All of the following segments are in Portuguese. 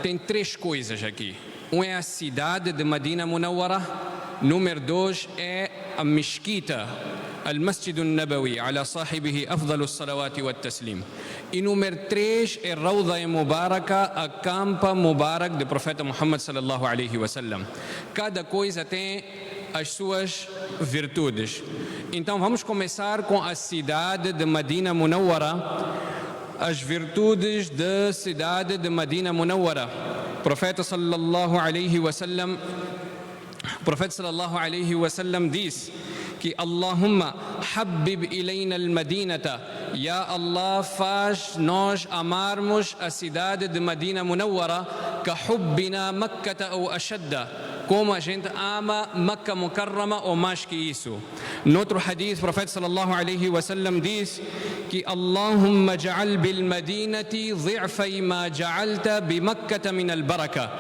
Tem três coisas aqui. Um é a cidade de Medina Munawwara. Número 2 é a mesquita, Al-Masjid Al-Nabawi, ala sahibihi afdalu salawati wa taslim. E número 3 é Rawda Mubaraka, a campa Mubarak do profeta Muhammad sallallahu alaihi wasallam. Cada coisa tem as suas virtudes. Então vamos começar com a cidade de Medina Munawwara. As virtudes da cidade de Medina Munawwara. O profeta sallallahu alaihi wasallam diz que Allahumma habib ilayna al-Madinata, ya Allah, faz nós amarmos a cidade de Medina Munawwara ka hubbina Makkata ou ashadda, como a gente ama Makkah Mukarrama ou mais que isso. No outro hadith, o profeta sallallahu alaihi wasallam diz que Allahumma ja'al bil Madinati dhi'fay ma ja'alta bi Makkata min al baraka.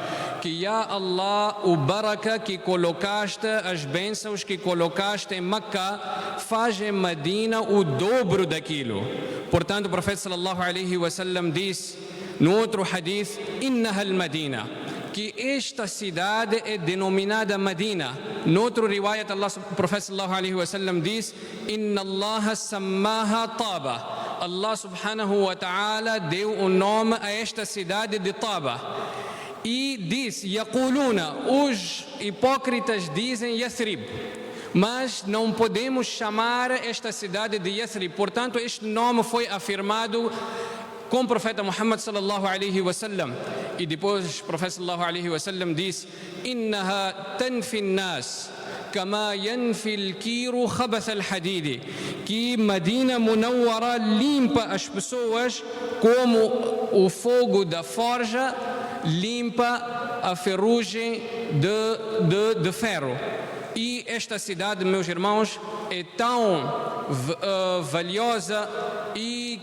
Que ya Allah, o baraka que colocaste, as bênçãos que colocaste em Makkah, faz em Medina o dobro daquilo. Portanto, o profeta sallallahu alaihi wasallam diz no outro hadith, innaha al Madina, que esta cidade é denominada Medina. No outro riwayat, o profeta sallallahu alaihi wasallam diz, inna Allah sammaha Taba. Allah subhanahu wa ta'ala deu o nome a esta cidade de Taba. E diz, yaquluna, os hipócritas dizem Yathrib, mas não podemos chamar esta cidade de Yathrib. Portanto, este nome foi afirmado com o profeta Muhammad sallallahu alaihi wasallam. E depois o profeta sallallahu alaihi wasallam diz, innaha tanfi an-nas kama yanfi al-kiru khabath al-hadid, que Medina Munawwara limpa as pessoas como o fogo da forja limpa a ferrugem de ferro. E esta cidade, meus irmãos, é tão valiosa e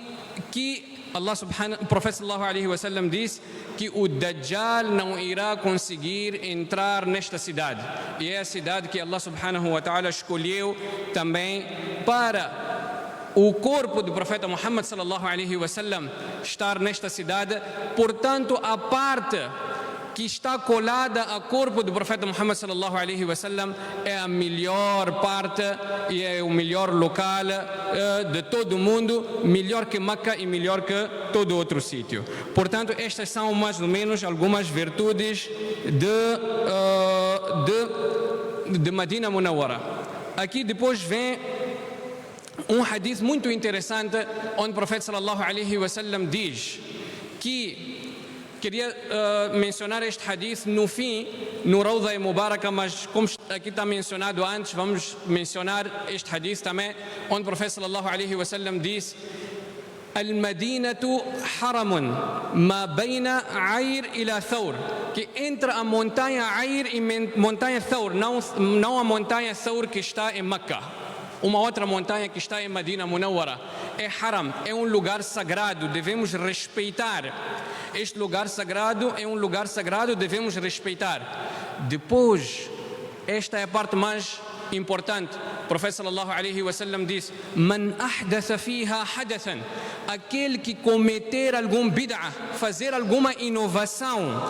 que o profeta sallallahu alaihi wasallam diz que o Dajjal não irá conseguir entrar nesta cidade. E é a cidade que Allah subhanahu wa ta'ala escolheu também para o corpo do profeta Muhammad sallallahu alaihi wasallam estar nesta cidade. Portanto, a parte que está colada ao corpo do profeta Muhammad sallallahu alaihi wasallam é a melhor parte e é o melhor local de todo o mundo, melhor que Meca e melhor que todo outro sítio. Portanto, estas são mais ou menos algumas virtudes de Medina Munawwara. Aqui depois vem um hadith muito interessante onde o profeta sallallahu alaihi wasallam diz que queria mencionar este hadith no fim, no Rawda Mubaraka, mas como aqui está mencionado antes, vamos mencionar este hadith também, onde o profeta sallallahu alaihi wasallam diz: Al-Madinatu haramun ma baina Ayr ila Thawr, que entre a montanha Ayr e montanha Thawr, não a montanha Thawr que está em Meca, uma outra montanha que está em Medina Munawwara, é haram, é um lugar sagrado, devemos respeitar. Este lugar sagrado é um lugar sagrado, devemos respeitar. Depois, esta é a parte mais importante. O profeta sallallahu alaihi wasallam diz: Man ahdatha fiha hadathan, aquele que cometer algum bid'ah, fazer alguma inovação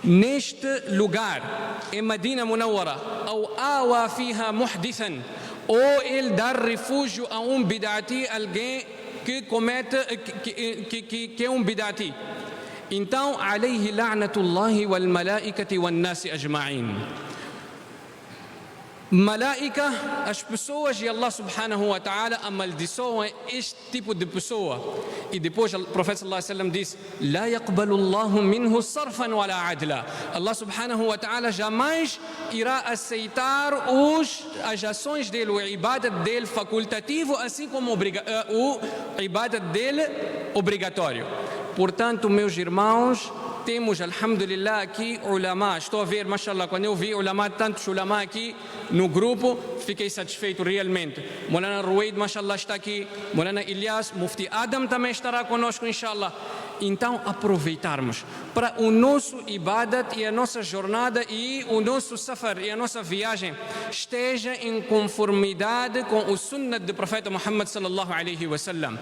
neste lugar, em Medina Munawwara, ou awa fiha muhdithan, ou ele dar refúgio a um bid'ati, alguém que comete, que é um bid'ati. Então, alayhi la'natullahi wal malaikati wan nasi ajma'in. Malaika, as pessoas e Allah subhanahu wa ta'ala amaldiçoam este tipo de pessoa. E depois o profeta sallallahu alaihi wasallam diz: La yaqbalu Allahu minhu sarfan wala adla. Allah subhanahu wa ta'ala jamais irá aceitar as ações dele, o ibadat dele facultativo, assim como o ibadat dele obrigatório. Portanto, meus irmãos, temos, alhamdulillah, aqui ulama. Estou a ver, mashallah, quando eu vi ulama, tantos ulama aqui no grupo, fiquei satisfeito realmente. Molana Ruwaid, mashallah, está aqui. Molana Ilyas, Mufti Adam também estará conosco, inshallah. Então aproveitarmos para o nosso ibadat e a nossa jornada e o nosso safar e a nossa viagem esteja em conformidade com o sunnah do profeta Muhammad sallallahu alaihi wasallam.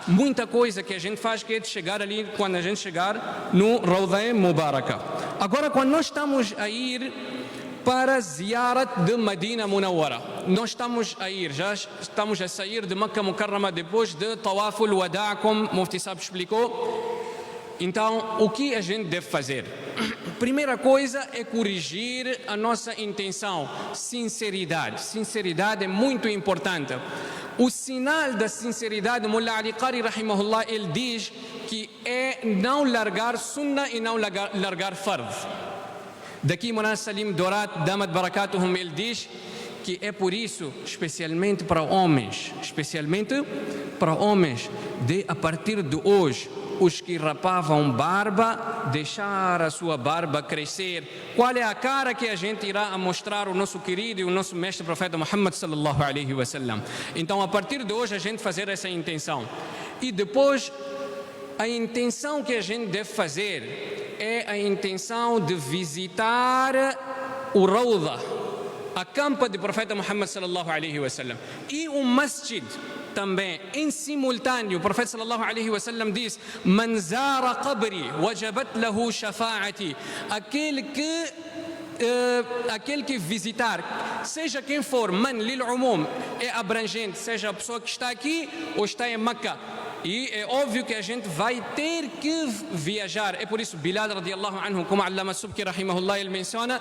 Muita coisa que a gente faz que é de chegar ali quando a gente chegar no Rawdah Mubarakah. Agora, quando nós estamos a ir para Ziyarat de Medina Munawwara, nós já estamos a sair de Makkah Mukarrama depois de Tawaful Wada', como Mufti Saab explicou. Então, o que a gente deve fazer? Primeira coisa é corrigir a nossa intenção, sinceridade. Sinceridade é muito importante. O sinal da sinceridade, Mullah Ali Qari rahimahullah, ele diz que é não largar sunnah e não largar fard. Daqui Mullah Salim Dorat, Damat Barakatuhum, ele diz que é por isso, especialmente para homens, de a partir de hoje, os que rapavam barba, deixar a sua barba crescer. Qual é a cara que a gente irá mostrar ao nosso querido e o nosso mestre profeta Muhammad sallallahu alaihi wasallam? Então, a partir de hoje, a gente fazer essa intenção. E depois, a intenção que a gente deve fazer é a intenção de visitar o Rawdah, a campa do profeta Muhammad sallallahu alaihi wasallam, e o masjid também. Em simultâneo, o profeta sallallahu alaihi wasallam diz: "Man zara qabri wajabat lahu shafa'ati", aquele que visitar, seja quem for, man lil umum, é abrangente, seja a pessoa que está aqui ou está em Meca. E é óbvio que a gente vai ter que viajar. É por isso Bilal radiallahu anhu, como Allama Subki rahimahullah, ele menciona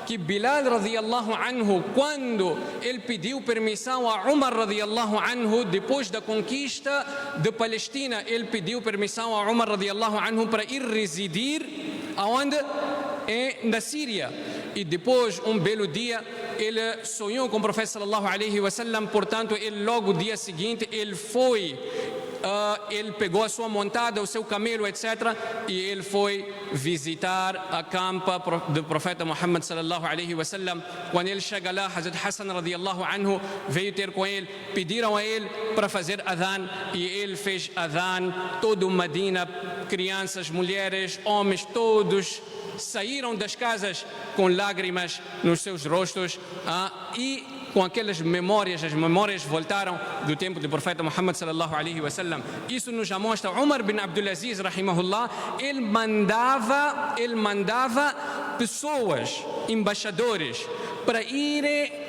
que Bilal radiallahu anhu, quando ele pediu permissão a Umar radiallahu anhu, depois da conquista de Palestina, ele pediu permissão a Umar radiallahu anhu para ir residir aonde? Na Síria. E depois, um belo dia, ele sonhou com o profeta sallallahu alaihi wasallam. Portanto, ele logo no dia seguinte, ele foi, ele pegou a sua montada, o seu camelo, etc. E ele foi visitar a campa do profeta Muhammad sallallahu alaihi wasallam. Quando ele chega lá, Hazrat Hassan radiallahu anhu veio ter com ele, pediram a ele para fazer adhan, e ele fez adhan. Todo Medina, crianças, mulheres, homens, todos saíram das casas com lágrimas nos seus rostos, e com aquelas memórias, as memórias voltaram do tempo do profeta Muhammad sallallahu alaihi wasallam. Isso nos já mostra Umar bin Abdulaziz rahimahullah, ele mandava pessoas, embaixadores, para irem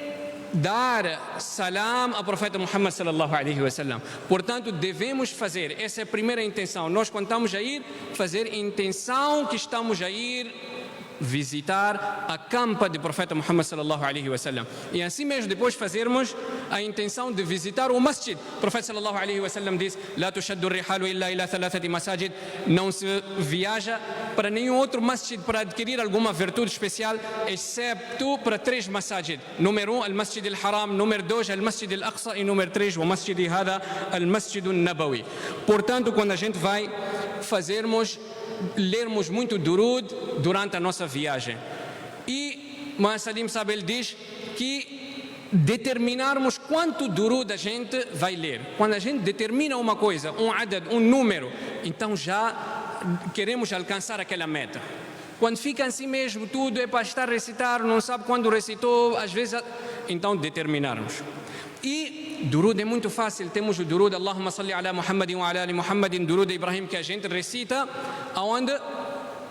dar salam ao profeta Muhammad sallallahu alaihi wasallam. Portanto, devemos fazer, essa é a primeira intenção. Nós, quando estamos a ir, fazer intenção que estamos a ir visitar a campa do profeta Muhammad sallallahu alaihi wasallam. E assim mesmo, depois fazermos a intenção de visitar o masjid. O profeta sallallahu alaihi wasallam diz: "La tushaddu rihalu illa ila thalathati masajid", não se viaja para nenhum outro masjid para adquirir alguma virtude especial, excepto para 3 masajid. Número 1, al-Masjid al-Haram. Número 2, al-Masjid al-Aqsa. E número 3, o Masjid hada, al-Masjid al-Nabawi. Portanto, quando a gente vai lermos muito durud durante a nossa viagem. E Muhammad Salim Saab, ele diz que determinarmos quanto durud a gente vai ler. Quando a gente determina uma coisa, um adad, um número, então já queremos alcançar aquela meta. Quando fica assim mesmo, tudo é para estar a recitar, não sabe quando recitou, às vezes, então determinarmos. E durud é muito fácil. Temos o durud Allahumma salli ala Muhammadin wa ala ali Muhammadin, durud Ibrahim, que a gente recita aonde?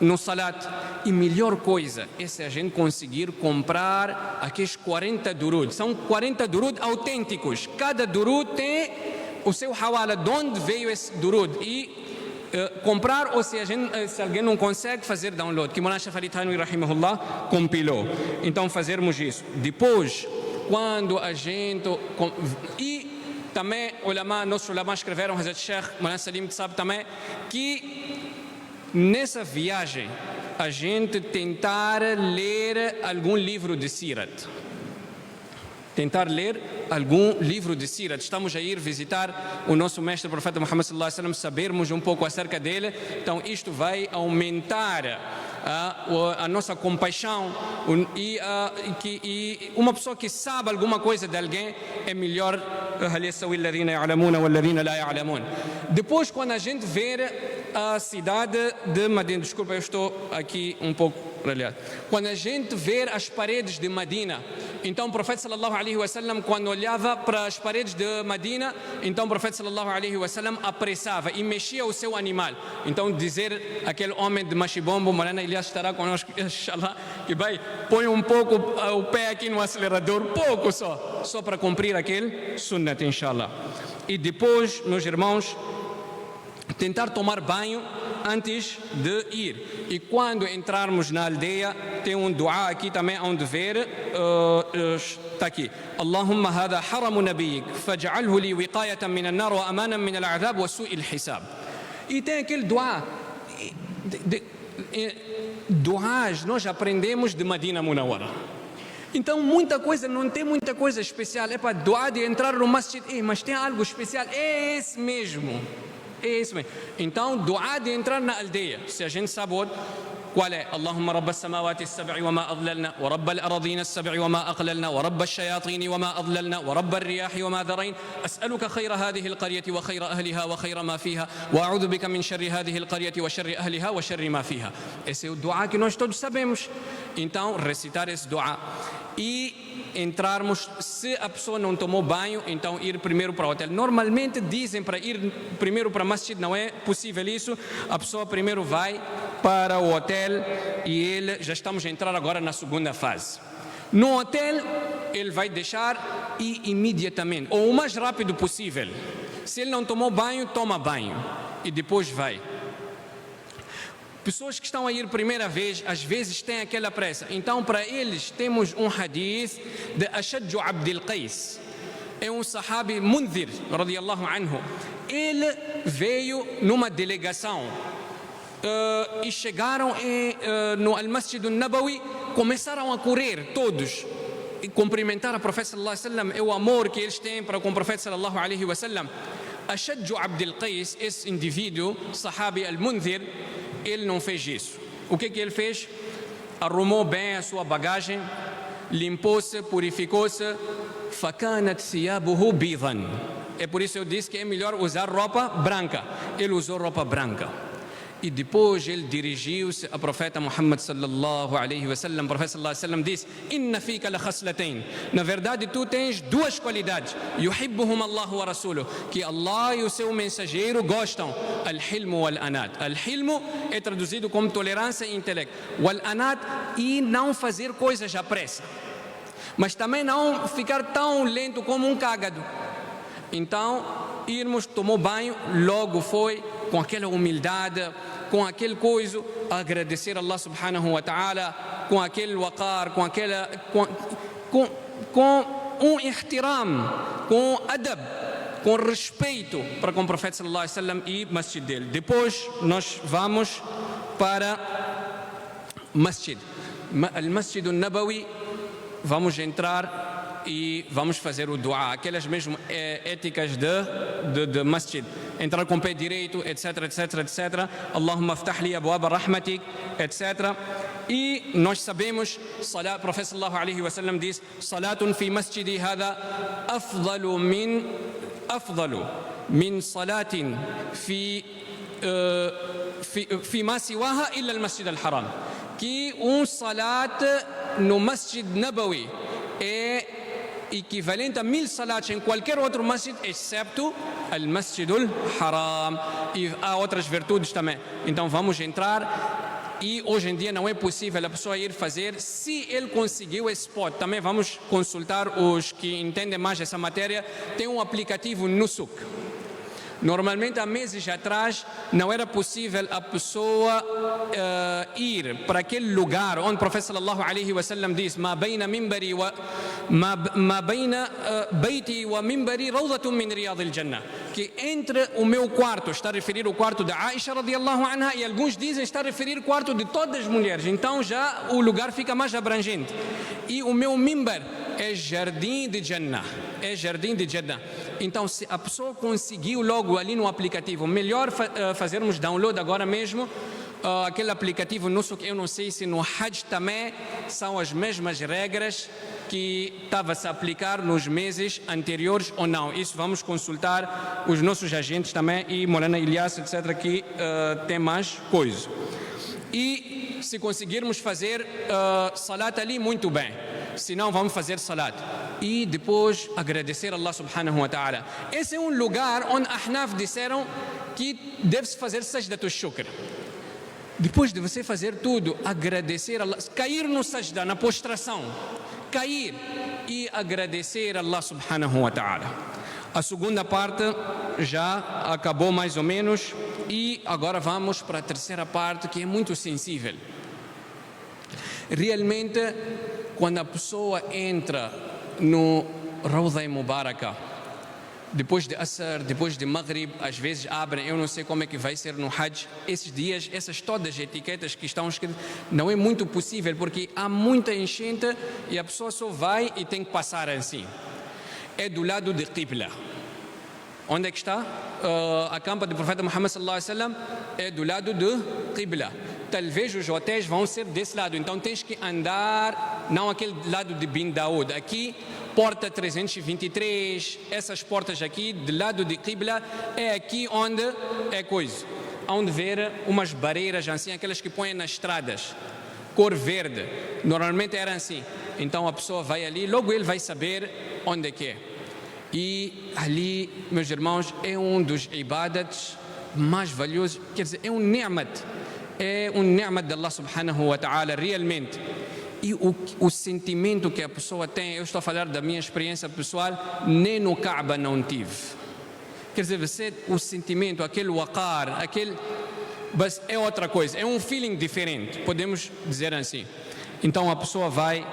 No salat. E melhor coisa é se a gente conseguir comprar aqueles 40 durud. São 40 durud autênticos. Cada durud tem o seu hawala, de onde veio esse durud. E comprar, ou se alguém não consegue, fazer download, que Mawlana Shafali Thanwi rahimahullah compilou. Então fazermos isso. Depois, quando a gente... E também nossos ulama escreveram, Hazrat Sheikh Mawlana Salim sabe também, que nessa viagem a gente tentar ler algum livro de Sirat. Tentar ler algum livro de Sirat. Estamos a ir visitar o nosso mestre, o profeta Muhammad sallallahu alaihi wasallam, sabermos um pouco acerca dele. Então isto vai aumentar a nossa compaixão, e uma pessoa que sabe alguma coisa de alguém é melhor. Depois, quando a gente ver a cidade de Medina. Desculpa, eu estou aqui um pouco ralhado. Quando a gente vê as paredes de Medina, então o profeta sallallahu alaihi wasallam, quando olhava para as paredes de Medina, então o profeta sallallahu alaihi wasallam apressava e mexia o seu animal. Então dizer aquele homem de Machibombo, Morana Elias estará conosco, inshallah, que vai, põe um pouco o pé aqui no acelerador, pouco só para cumprir aquele sunnat, inshallah. E depois, meus irmãos, tentar tomar banho antes de ir. E quando entrarmos na aldeia, tem um dua aqui também onde ver, está aqui. Allahumma hada haramu nabiyik, faj'alhu li wiqayatan min an-nar wa amanan min al-'adhab wa su'il hisab. E tem aquele dua. Duas nós aprendemos de Medina Munawwara. Então muita coisa, não tem muita coisa especial. É para dua de entrar no masjid, mas tem algo especial, é esse mesmo. É isso mesmo. Então, dua de entrar na aldeia. Se a gente sabe qual é? Allahumma rabba as-samawati as-sab'i wa ma adlalna, wa rabba al-aradina as-sab'i wa ma aqlalna, wa rabba ash-shayatini wa ma adlalna, wa rabba ar-riyahi wa ma darain. As'aluka khayra hadhihi al-qaryati wa khayra ahliha wa khayra ma fiha, wa a'udhu bika min sharri hadhihi al-qaryati wa sharri ahliha wa sharri ma fiha. Esse é o dua que nós todos sabemos. Então, recitar esse dua. E entrarmos, se a pessoa não tomou banho, então ir primeiro para o hotel. Normalmente dizem para ir primeiro para a masjid, não é possível isso. A pessoa primeiro vai para o hotel e já estamos a entrar agora na segunda fase. No hotel, ele vai deixar e imediatamente, ou o mais rápido possível. Se ele não tomou banho, toma banho e depois vai. Pessoas que estão a ir primeira vez, às vezes têm aquela pressa. Então, para eles, temos um hadith de Ashadju Abdul Qais. É um sahabi Mundhir, radiyallahu anhu. Ele veio numa delegação e chegaram no Al-Masjid al-Nabawi, começaram a correr todos e cumprimentar o profeta sallallahu alaihi wasallam. É o amor que eles têm para com o profeta sallallahu alaihi wasallam. Ashadju Abdul Qais, esse indivíduo, sahabi Al-Mundhir, ele não fez isso. O que ele fez? Arrumou bem a sua bagagem, limpou-se, purificou-se. فَكَانَتْ ثِيَابُهُ بِيضًا. É por isso eu disse que é melhor usar roupa branca. Ele usou roupa branca. E depois ele dirigiu-se ao profeta Muhammad sallallahu alaihi wasallam. O profeta sallallahu alaihi wasallam disse: "Inna fika la khaslatain." Na verdade, tu tens duas qualidades. Yuhibbuhum Allah wa rasuluhu, que Allah e o seu mensageiro gostam. Al-hilmu wal-anat. Al-hilmu é traduzido como tolerância e intelecto. Wal-anat, e não fazer coisas à pressa. Mas também não ficar tão lento como um cágado. Então, irmos, tomou banho, logo foi com aquela humildade, com aquele coisa, agradecer a Allah subhanahu wa ta'ala, com aquele waqar, com um ihtiram, com adab, com respeito para com o profeta sallallahu alaihi wasallam e masjid dele. Depois nós vamos para masjid, al-Masjid al-Nabawi. Vamos entrar e vamos fazer o dua, aquelas mesmas éticas de masjid. Entrar com o pé direito, etc, etc, etc. Allahumma aftah li abwaba rahmatik, etc. E nós sabemos, o profeta sallallahu alaihi wasallam diz: salatun fi masjidi hada afdalu min salatin fi ma siwaha illa al-masjid al-haram. Que salat no Masjid Nabawi é equivalente a 1000 salats em qualquer outro masjid, excepto o Masjid al-Haram. E há outras virtudes também. Então vamos entrar. E hoje em dia não é possível a pessoa ir fazer. Se ele conseguiu esse spot, também vamos consultar os que entendem mais essa matéria. Tem um aplicativo Nusuk. Normalmente, há meses atrás, não era possível a pessoa ir para aquele lugar onde o profeta sallallahu alaihi wasallam diz: "Ma baina minbari wa ma baina baiti wa minbari rawdatun min riyad al-jannah", que entre o meu quarto, está a referir o quarto de Aisha radiyallahu anha, e alguns dizem está a referir o quarto de todas as mulheres. Então já o lugar fica mais abrangente. E o meu minbar é jardim de Jannah, é jardim de Jannah. Então, se a pessoa conseguiu logo ali no aplicativo, melhor fazermos download agora mesmo. Aquele aplicativo Nusuk, eu não sei se no Hajj também são as mesmas regras. que estava-se a aplicar nos meses anteriores ou não. Isso vamos consultar os nossos agentes também e Morana Ilyas, etc., que tem mais coisa. E se conseguirmos fazer salat ali, muito bem. Se não, vamos fazer salat. E depois agradecer a Allah subhanahu wa ta'ala. Esse é um lugar onde Ahnaf disseram que deve-se fazer sajdatul shukr. Depois de você fazer tudo, agradecer a Allah, cair no sajda, na prostração, cair e agradecer a Allah subhanahu wa ta'ala. A segunda parte já acabou mais ou menos e agora vamos para a terceira parte, que é muito sensível. Realmente, quando a pessoa entra no Rawda Mubaraka, depois de Asr, depois de Maghrib, às vezes abrem, eu não sei como é que vai ser no Hajj, esses dias, essas todas as etiquetas que estão escritas, não é muito possível, porque há muita enchente e a pessoa só vai e tem que passar assim. É do lado de Qibla. Onde é que está? A campa do profeta Muhammad sallallahu alaihi wasallam é do lado de Qibla. Talvez os hotéis vão ser desse lado, então tens que andar, não aquele lado de Bin Daoud, aqui, porta 323, essas portas aqui, do lado de Qibla, é aqui onde é coisa, onde ver umas barreiras assim, aquelas que põem nas estradas, cor verde, normalmente era assim, então a pessoa vai ali, logo ele vai saber onde é que é. E ali, meus irmãos, é um dos ibadats mais valiosos, quer dizer, é um ni'mat de Allah subhanahu wa ta'ala, realmente. E o sentimento que a pessoa tem, eu estou a falar da minha experiência pessoal, nem no Kaaba não tive. Quer dizer, o sentimento, aquele waqar, mas é outra coisa, é um feeling diferente, podemos dizer assim. Então a pessoa vai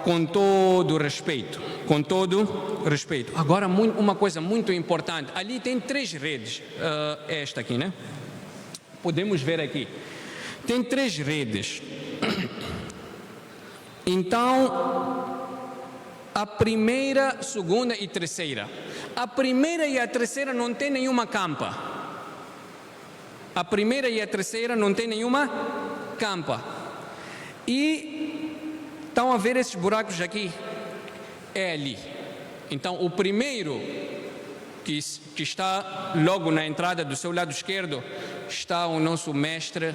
com todo respeito, com todo respeito. Agora, uma coisa muito importante, ali tem 3 redes, esta aqui, né? Podemos ver aqui. Tem 3 redes. Então, a primeira, segunda e terceira. A primeira e a terceira não tem nenhuma campa. A primeira e a terceira não tem nenhuma campa. E estão a ver esses buracos aqui? É ali. Então, o primeiro que está logo na entrada do seu lado esquerdo está o nosso mestre,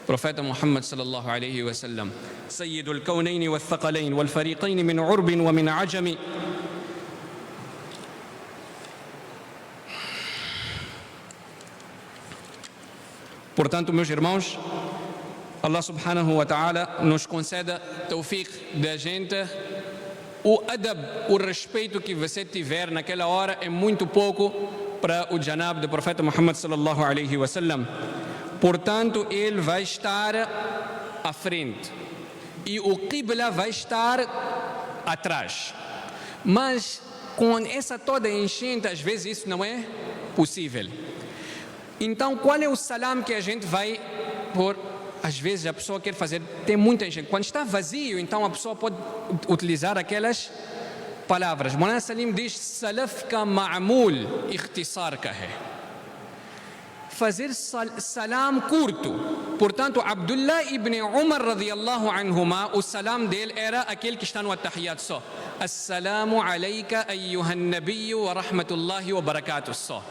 profeta Muhammad sallallahu alaihi wasallam, Sayyidul Kawnayn wal Thaqalayn wal Fariqayn min Urb wa min Ajam. Portanto, meus irmãos, Allah subhanahu wa ta'ala nos conceda tawfiq da gente. O adab, o respeito que você tiver naquela hora é muito pouco para o janab do profeta Muhammad sallallahu alaihi wasallam. Portanto, ele vai estar à frente e o Qibla vai estar atrás. Mas com essa toda enchente, às vezes isso não é possível. Então, qual é o salam que a gente vai pôr? Às vezes a pessoa quer fazer, tem muita enchente. Quando está vazio, então a pessoa pode utilizar aquelas palavras. Mawlana Salim diz: Salafka ma'mul ikhtisarka hai. Fazer salam curto. Portanto, Abdullah ibn Umar radiyallahu anhuma, o salam dele era aquele que está no At-Tahiyyat só. Assalamu alayka ayyuhan nabiyyu wa rahmatullahi wa barakatuh só.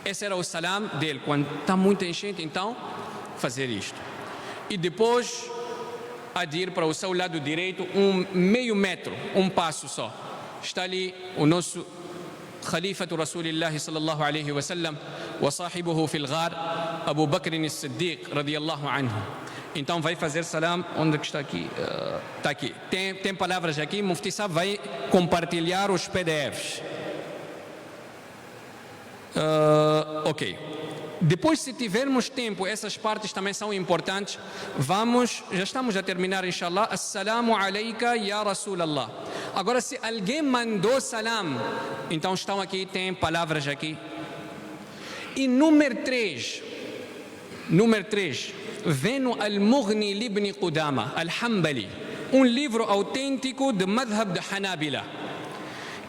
Esse era o salam dele. Quando está muita enchente, então fazer isto. E depois a de ir para o seu lado direito meio metro, passo só. Está ali o nosso Khalifatu Rasulillah sallallahu alaihi wasallam wa sahibuhu fil ghar, Abu Bakr as-Siddiq radiyallahu anhu. Então vai fazer salam. Onde que está aqui? Está aqui. Tem palavras aqui. Mufti Sahab vai compartilhar os PDFs. Ok. Depois, se tivermos tempo, essas partes também são importantes. Já estamos a terminar, inshallah. Assalamu alayka ya Rasulallah. Agora, se alguém mandou salam, então estão aqui, tem palavras aqui. E número 3, vem no Al-Mughni Ibn Qudama Al-Hanbali, um livro autêntico de Madhab de Hanabila,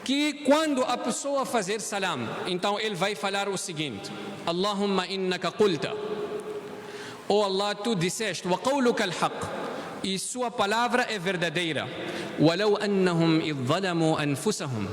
que quando a pessoa fazer salam, então ele vai falar o seguinte: Allahumma innaka qulta, oh Allah, tu disseste, wa qawluka al-haq, e sua palavra é verdadeira. وَلَوْ أَنَّهُمْ إِذْ ظَلَمُوا أَنفُسَهُم.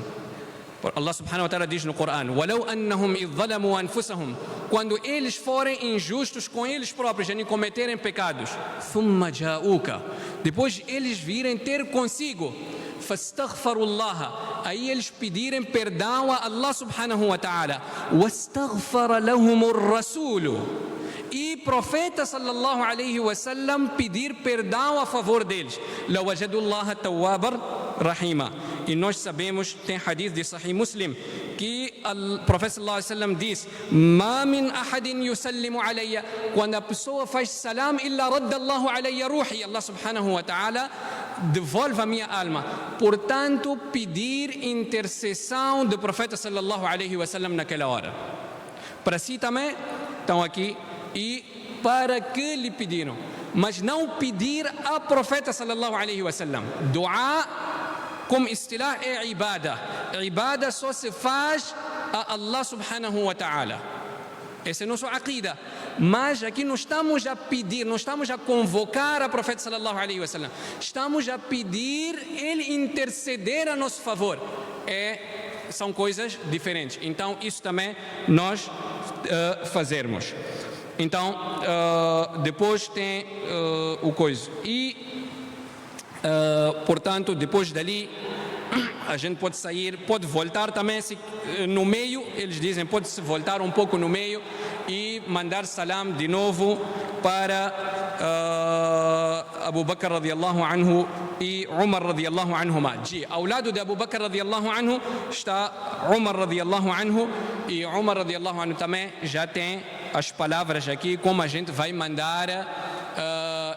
Allah subhanahu wa ta'ala diz no Corão: وَلَوْ أَنَّهُمْ إِذْ ظَلَمُوا أَنفُسَهُم. Quando eles forem injustos com eles próprios, em cometerem pecados, ثُمَّ جَاءُوكَ. Depois eles virem ter consigo, فَاسْتَغْفَرُوا اللَّهَ. Aí eles pedirem perdão a Allah subhanahu wa ta'ala. وَاسْتَغْفَرَ لَهُمُ الرَّسُولُ. E profeta sallallahu alaihi wasallam pedir perdão a favor deles. لَوَجَدُوا اللَّهَ تَوَّابًا رَحِيمًا. E nós sabemos, tem hadith de Sahih Muslim, que o profeta sallallahu alaihi wasallam diz: "Ma min ahadin yusallimu alayya", quando a pessoa faz salam, illa radda Allahu alayya ruhi, Allah subhanahu wa ta'ala devolve a minha alma. Portanto, pedir intercessão do profeta sallallahu alaihi wasallam naquela hora. Para si também estão aqui. E para que lhe pediram? Mas não pedir a profeta sallallahu alaihi wasallam. Dua, como istilah, é ibada. Ibada só se faz a Allah subhanahu wa ta'ala. Esse é o nosso aqida. Mas aqui não estamos a pedir, não estamos a convocar a profeta sallallahu alaihi wasallam. Estamos a pedir ele interceder a nosso favor. São coisas diferentes. Então isso também nós fazermos. Então, depois tem o coisa. E, portanto, depois dali, a gente pode sair, pode voltar também no meio. Eles dizem, pode-se voltar um pouco no meio e mandar salam de novo para Abu Bakr radiallahu anhu e Umar radiallahu anhuma. Ao lado de Abu Bakr radiallahu anhu está Umar radiallahu anhu, e Umar radiallahu anhu também já tem as palavras aqui, como a gente vai mandar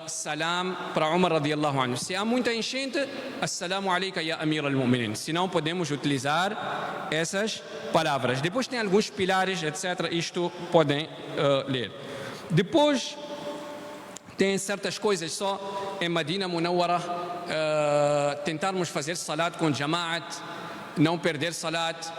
salam para Umar radiallahu anhu. Se há muita enchente, assalamu alayka ya amir al-mu'minin. Se não, podemos utilizar essas palavras. Depois tem alguns pilares, etc. Isto podem ler. Depois tem certas coisas só em Madina Munawwara, tentarmos fazer salat com jama'at, não perder salat,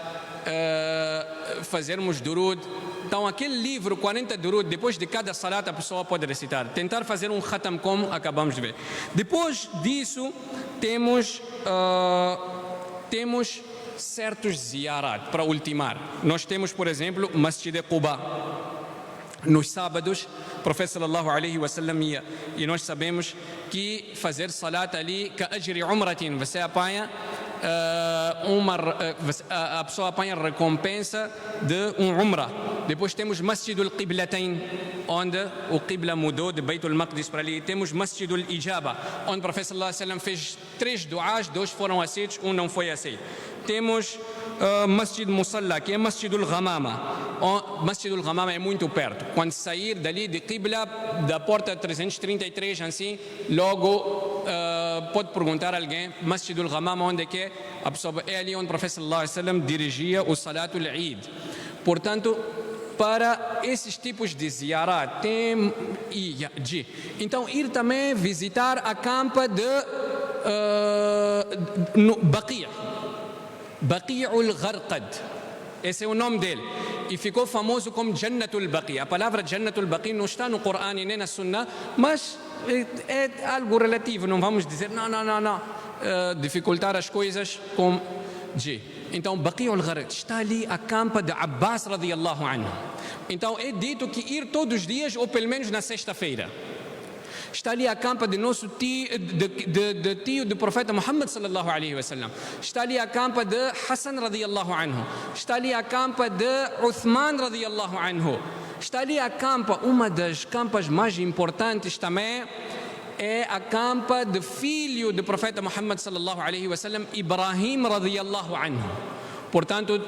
fazermos durud. Então aquele livro, 40 durud, depois de cada salat a pessoa pode recitar. Tentar fazer um khatam como acabamos de ver. Depois disso temos certos ziyarat para ultimar. Nós temos, por exemplo, Masjid Quba. Nos sábados, o profeta sallallahu alaihi wasallam ia, e nós sabemos que fazer salat ali, ka ajri umratin, você apanha a pessoa apanha a recompensa de umrah. Depois temos Masjidul Qiblatain, onde o Qibla mudou de Beitul Maqdis para ali. Temos Masjidul Ijaba, onde o profeta sallallahu alaihi wasallam fez 3 duás, 2 foram aceitos, um não foi aceito. Temos Masjid Musalla, que é Masjidul Ghamama. Masjidul Ghamama é muito perto. Quando sair dali de Qibla, da porta 333, assim, logo pode perguntar a alguém, Masjidul Ghamama, onde é que é? A pessoa é ali onde o profeta sallallahu alaihi wasallam dirigia o Salatul Eid. Portanto, para esses tipos de ziyarat, então ir também visitar a campa de Baqi'ul Gharqad. Esse é o nome dele. E ficou famoso como Jannatul Baqi. A palavra Jannatul Baqi não está no Corão nem na Sunnah, mas é algo relativo. Não vamos dizer, não. Dificultar as coisas com Então, Baqi'ul Gharqad está ali a campa de Abbas radiallahu anhu. Então, é dito que ir todos os dias, ou pelo menos na sexta-feira. Está ali a campa de nosso tio do profeta Muhammad sallallahu alaihi wasallam. Está ali a campa de Hassan radiallahu anhu. Está ali a campa de Uthman radiallahu anhu. Está ali a campa, uma das campas mais importantes também, é a campa do filho do profeta Muhammad sallallahu alaihi wasallam, Ibrahim radiallahu anhu. Portanto,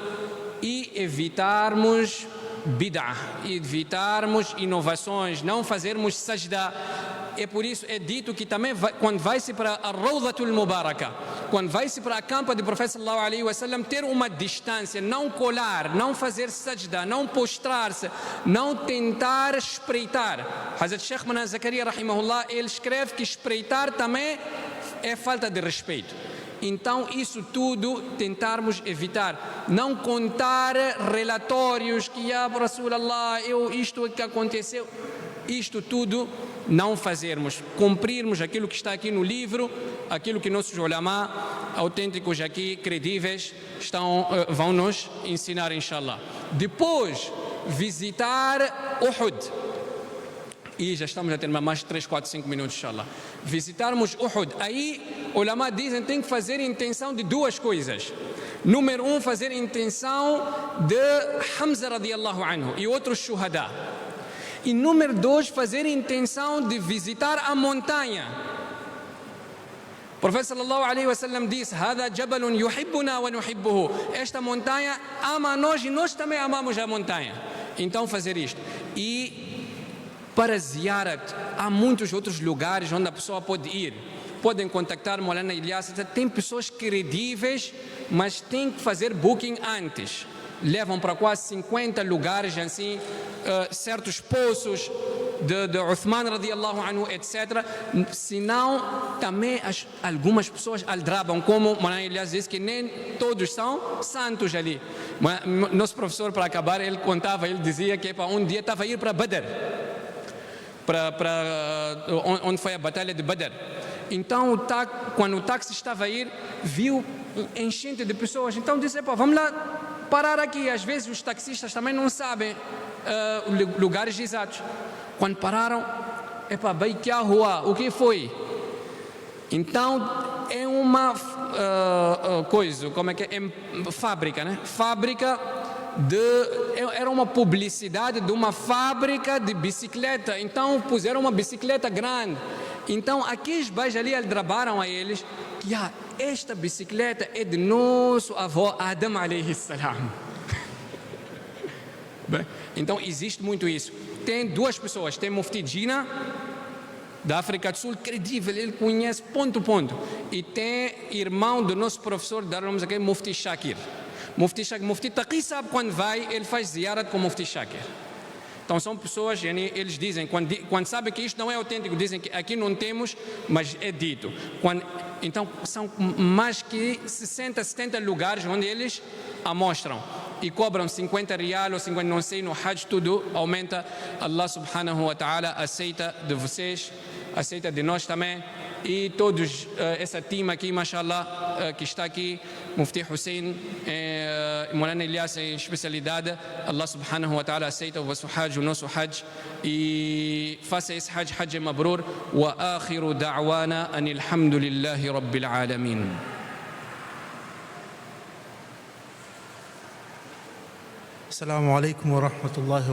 e evitarmos bid'ah, evitarmos inovações, não fazermos sajda. É por isso é dito que também quando vai-se para a Rawdatul Mubaraka, quando vai-se para a campa do profeta sallallahu alaihi wasallam, ter uma distância, não colar, não fazer sajda, não postrar-se, não tentar espreitar. Hazrat Sheikh Manan Zakaria rahimahullah, ele escreve que espreitar também é falta de respeito. Então isso tudo tentarmos evitar, não contar relatórios que Rasulallah, isto que aconteceu, isto tudo não fazermos, cumprirmos aquilo que está aqui no livro, aquilo que nossos ulama autênticos aqui, credíveis, vão nos ensinar, inshallah. Depois, visitar Uhud. E já estamos a terminar mais 3, 4, 5 minutos, inshallah. Visitarmos Uhud. Aí, ulama dizem que tem que fazer intenção de duas coisas. Número 1, fazer intenção de Hamza radiallahu anhu e outros shuhada. E número 2, fazer intenção de visitar a montanha. O profeta sallallahu alaihi wasallam disse: "Hada jabalun yuhibbuna wa nuhibbuhu." Esta montanha ama nós e nós também amamos a montanha. Então fazer isto. E para ziyarat, há muitos outros lugares onde a pessoa pode ir. Podem contactar Maulana Ilyas. Tem pessoas credíveis, mas tem que fazer booking antes. Levam para quase 50 lugares, assim, certos poços de Uthman radiallahu anhu, etc. Senão, também algumas pessoas aldrabam, como Maulana Ilyas disse, que nem todos são santos ali. Nosso professor, para acabar, ele contava, ele dizia que um dia estava a ir para Badr, onde foi a batalha de Badr. Então, quando o táxi estava a ir, viu enchente de pessoas. Então disse: vamos lá parar aqui. Às vezes os taxistas também não sabem lugares exatos. Quando pararam, bem que a rua, o que foi? Então é uma coisa, como é que é? Fábrica, né? Fábrica era uma publicidade de uma fábrica de bicicleta. Então puseram uma bicicleta grande. Então aqueles bajos ali aldrabaram a eles que esta bicicleta é de nosso avô Adam alayhi salam. Então existe muito isso. Tem duas pessoas, tem Mufti Jina da África do Sul, credível, ele conhece ponto a ponto, e tem irmão do nosso professor da aqui, Mufti Shakir. Mufti Taqi sabe quando vai, ele faz ziyarat com Mufti Shakir. Então são pessoas, eles dizem, quando sabem que isto não é autêntico, dizem que aqui não temos, mas é dito. Então são mais que 60, 70 lugares onde eles amostram. E cobram 50 real ou 50, não sei, no Hajj tudo aumenta. Allah subhanahu wa ta'ala aceita de vocês, aceita de nós também. E todos, essa time aqui, mashallah, que está aqui, Mufti Hussein, Maulana Ilyas em especialidade, Allah subhanahu wa ta'ala aceita o vosso Hajj, o nosso Hajj, e faça esse Hajj mabrur. Wa akhiru da'wana anil hamdulillahi rabbil alamin. Assalamu alaikum wa rahmatullahi wa barakatuh.